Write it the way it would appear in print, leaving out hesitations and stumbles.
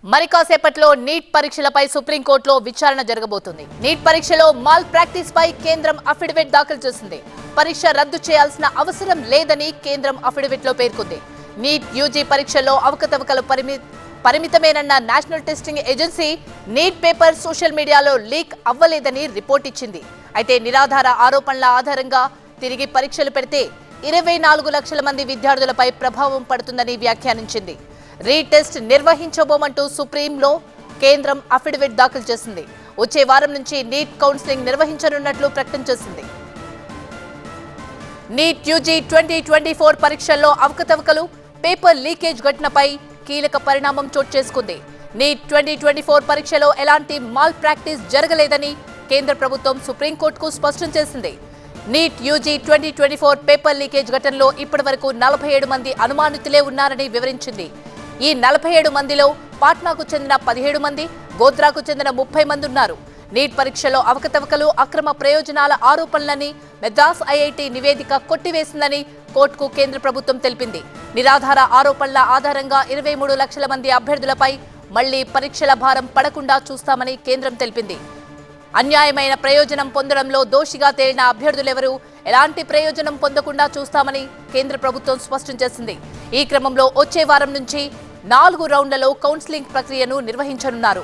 మరి కాసేపట్లో నీట్ పరీక్షలపై సుప్రీంకోర్టులో విచారణ జరగబోతుంది. నీట్ పరీక్షలో మాల్ ప్రాక్టీస్ పై కేంద్రం అఫిడవిట్ దాఖలు చేసింది. పరీక్ష రద్దు చేయాల్సిన అవసరం లేదని కేంద్రం అఫిడవిట్లో పేర్కొంది. నీట్ యూజీ పరీక్షల్లో అవకతవకలు పరిమితమేనన్న national testing agency NEET paper social మీడియాలో లీక్ అవ్వలేదని రిపోర్ట్ ఇచ్చింది. అయితే నిరాధార ఆరోపణల ఆధారంగా తిరిగి పరీక్షలు పెడితే 24 లక్షల మంది విద్యార్థులపై ప్రభావం పడుతుందని వ్యాఖ్యానించింది. రీటెస్ట్ నిర్వహించబోమంటూ సుప్రీంలో కేంద్రం అఫిడవిట్ దాఖలు చేసింది. వచ్చే వారం నుంచి నీట్ కౌన్సిలింగ్ నిర్వహించనున్నట్లు ప్రకటన చేసింది. నీట్ యూజీ 2024 పరీక్షల్లో అవకతవకలు, పేపర్ లీకేజ్ ఘటనపై కీలక పరిణామం చోటు చేసుకుంది. నీట్ 2024 పరీక్షలో ఎలాంటి మాల్ ప్రాక్టీస్ జరగలేదని కేంద్ర ప్రభుత్వం సుప్రీంకోర్టుకు స్పష్టం చేసింది. నీట్ యూజీ 2024 పేపర్ లీకేజ్ ఘటనలో ఇప్పటివరకు 47 మంది అనుమానితులే ఉన్నారని వివరించింది. ఈ 47 మందిలో పాట్నాకు చెందిన 17 మంది, గోధ్రాకు చెందిన 30 మంది ఉన్నారు. నీట్ పరీక్షలో అవకతవకలు, అక్రమ ప్రయోజనాల ఆరోపణలని మద్రాస్ ఐఐటి నివేదిక కొట్టివేసిందని కోర్టుకు కేంద్ర ప్రభుత్వం తెలిపింది. నిరాధార ఆరోపణల ఆధారంగా 23 లక్షల మంది అభ్యర్థులపై మళ్లీ పరీక్షల భారం పడకుండా చూస్తామని కేంద్రం తెలిపింది. అన్యాయమైన ప్రయోజనం పొందడంలో దోషిగా తేలిన అభ్యర్థులెవరూ ఎలాంటి ప్రయోజనం పొందకుండా చూస్తామని కేంద్ర ప్రభుత్వం స్పష్టం చేసింది. ఈ క్రమంలో వచ్చే వారం నుంచి 4 రౌండ్లలో కౌన్సిలింగ్ ప్రక్రియను నిర్వహించనున్నారు.